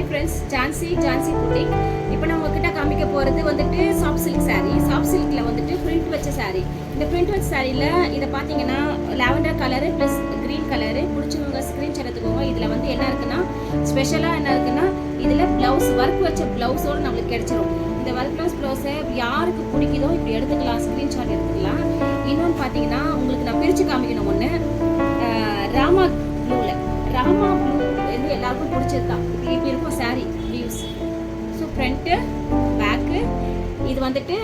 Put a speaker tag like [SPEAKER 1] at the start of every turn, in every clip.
[SPEAKER 1] Hi friends, Jhansi boutique. இப்போ நான் உங்ககிட்ட காமிக்க போகிறது வந்துட்டு சாஃப்ட் சில்க் சாரீ. சாஃப்ட் சில்கில் வந்துட்டு பிரிண்ட் வச்ச சாரீ. இந்த பிரிண்ட் வச்ச சாரியில் இதை பார்த்தீங்கன்னா lavender colour plus green colour. பிடிச்சவங்க ஸ்க்ரீன்ஷாட் எடுத்துக்கோங்க. இதில் வந்து என்ன இருக்குன்னா, ஸ்பெஷலாக என்ன இருக்குன்னா, இதில் ப்ளவுஸ் ஒர்க் வச்ச ப்ளவுஸோடு நம்மளுக்கு கிடைச்சிரும். இந்த ஒர்க் ப்ளவுஸை யாருக்கு பிடிக்குதோ இப்படி எடுத்துக்கலாம், ஸ்க்ரீன்ஷாட் எடுத்துக்கலாம். இன்னொன்று பார்த்தீங்கன்னா, உங்களுக்கு நான் பிரித்து காமிக்கணும். ஒன்று ராமா ப்ளூ வந்து எல்லாருக்கும் பிடிச்சது தான். இப்படி இருக்கும் sari views. So front back இது வந்துட்டு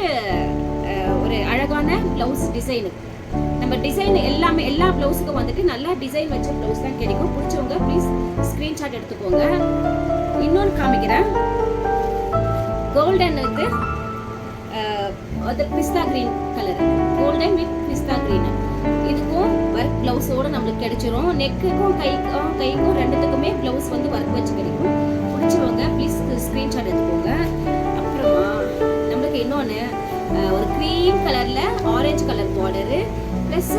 [SPEAKER 1] ஒரு அழகான ப்ளவுஸ் டிசைனு. நம்ம டிசைன் எல்லாமே எல்லா ப்ளவுஸுக்கும் வந்துட்டு நல்லா டிசைன் வச்ச ப்ளவுஸ் தான் கிடைக்கும். பிடிச்சவங்க ப்ளீஸ் ஸ்க்ரீன்ஷாட் எடுத்துக்கோங்க. இன்னொன்று காமிக்கிறேன். கோல்டனுக்கு அது pista green colour, golden with pista green. இதுக்கும் ஒர்க் ப்ளவுஸோடு நம்மளுக்கு கிடைச்சிரும். நெக்குக்கும் கைக்கும் ரெண்டுத்துக்குமே ப்ளவுஸ் வந்து ஒர்க் வச்சு கிடைக்கும். பிடிச்சவங்க ப்ளீஸ் ஸ்க்ரீன்ஷாட் எடுத்துக்கோங்க. அப்புறமா நம்மளுக்கு இன்னொன்று ஒரு க்ரீம் கலரில் ஆரஞ்சு கலர் பார்டரு ப்ளஸ்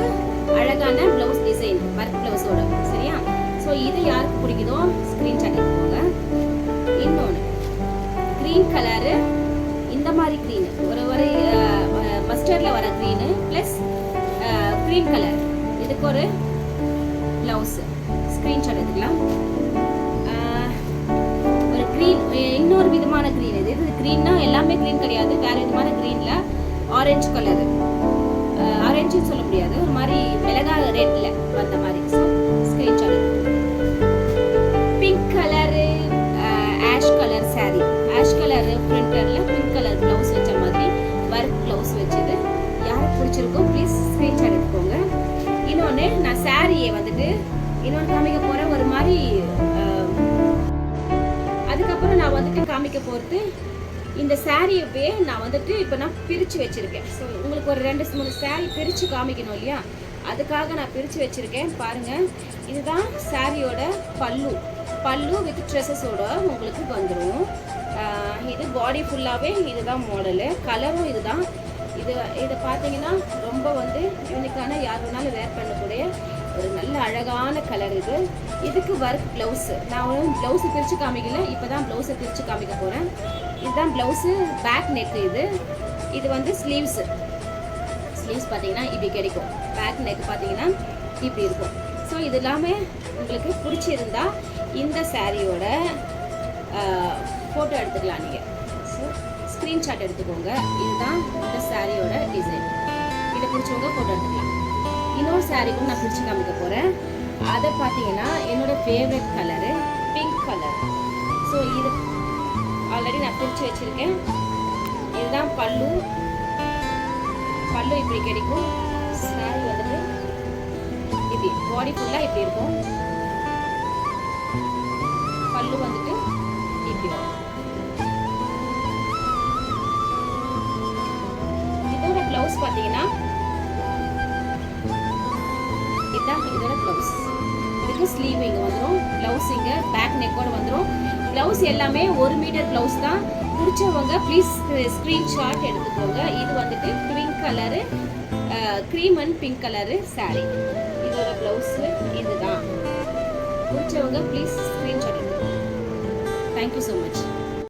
[SPEAKER 1] அழகான ப்ளவுஸ் டிசைன் ஒர்க் ப்ளவுஸோட. சரியா? ஸோ இது யாருக்கு பிடிக்குதோ ஸ்க்ரீன்ஷாட் எடுத்துக்கோங்க. இன்னொன்று க்ரீன் கலரு, இந்த மாதிரி க்ரீனு ஒரு மஸ்டர்டில் வர க்ரீனு ப்ளஸ் க்ரீன் கலர். இதுக்கு ஒரு ப்ளவுஸு ஸ்க்ரீன்ஷாட் எடுத்துக்கலாம். ஒரு க்ரீன், இன்னொரு விதமான க்ரீன். இது க்ரீன்னா எல்லாமே க்ரீன் கிடையாது, வேறு விதமான க்ரீனில் ஆரஞ்சு கலரு. ஆரஞ்சுன்னு சொல்ல முடியாது, ஒரு மாதிரி மிளகா ரெட்டில் வந்த மாதிரி. So screenshot. Pink colour, ash colour sari. Ash colour பிரிண்டரில் பிங்க் கலர் ப்ளவுஸ் வச்ச மாதிரி ஒர்க் ப்ளவுஸ் வச்சது யாருக்கு பிடிச்சிருக்கோ ப்ளீஸ் ஸ்க்ரீன்ஷாட் எடுத்துக்கோங்க. இன்னொன்று நான் சாரியை வந்துட்டு இன்னொன்று காமிக்க போகிறேன். ஒரு மாதிரி அதுக்கப்புறம் நான் வந்துட்டு காமிக்க போகிறது இந்த சாரியவே நான் வந்துட்டு இப்போ நான் பிரித்து வச்சுருக்கேன். ஸோ உங்களுக்கு ஒரு 2-3 சாரீ பிரித்து காமிக்கணும் இல்லையா, அதுக்காக நான் பிரித்து வச்சுருக்கேன். பாருங்கள், இதுதான் சாரியோட பல்லு வித் ட்ரெஸ்ஸஸோட உங்களுக்கு வந்துடும். இது பாடி ஃபுல்லாகவே இதுதான் மாடலு. கலரும் இதுதான். இதை பார்த்தீங்கன்னா ரொம்ப வந்து யூனிக்கான, யார் வேணாலும் வேர் பண்ணக்கூடிய ஒரு நல்ல அழகான கலர் இது. இதுக்கு ஒர்க் ப்ளவுஸு. நான் ஒன்றும் ப்ளவுஸு பிரித்து காமிக்கல, இப்போ தான் ப்ளவுஸை பிரித்து காமிக்க போகிறேன். இதுதான் ப்ளவுஸு, பேக் நெக்கு. இது வந்து ஸ்லீவ்ஸ் பார்த்தீங்கன்னா இப்படி கிடைக்கும். பேக் நெக் பார்த்தீங்கன்னா இப்படி இருக்கும். ஸோ இது எல்லாமே உங்களுக்கு பிடிச்சிருந்தா இந்த சாரியோட ஃபோட்டோ எடுத்துக்கலாம் நீங்கள். ஸோ ஸ்க்ரீன்ஷாட் எடுத்துக்கோங்க. இதுதான் இந்த சாரியோட டிசைன். இதை பிடிச்சவங்க ஃபோட்டோ எடுத்துக்கலாம். இன்னொரு சாரிக்கும் நான் பிடிச்சி காமிக்க போகிறேன். அதை பார்த்தீங்கன்னா என்னோட favourite colour pink colour. So இது ஆல்ரெடி நான் பிடிச்சி வச்சுருக்கேன். இதுதான் பல்லு இப்படி கிடைக்கும். சாரி வந்துட்டு இப்படி பாடி ஃபுல்லாக இப்படி இருக்கும். பல்லு வந்துட்டு இப்படி வரும். இதோட ப்ளவுஸ் பார்த்தீங்கன்னா இதுதான் இதோட ப்ளவுஸ். இதுக்கு ஸ்லீவ் இங்கே வந்துடும், ப்ளவுஸ் இங்கே பேக் நெக்கோட வந்துடும். ப்ளவுஸ் எல்லாமே 1 மீட்டர் ப்ளவுஸ் தான். பிடிச்சவங்க ப்ளீஸ் ஸ்க்ரீன்ஷாட் எடுத்துக்கோங்க. இது வந்துட்டு pink colour, cream and pink colour sari. இதோட ப்ளவுஸு இதுதான். பிடிச்சவங்க ப்ளீஸ் ஸ்க்ரீன்ஷாட் எடுத்துக்கோங்க. Thank you so much.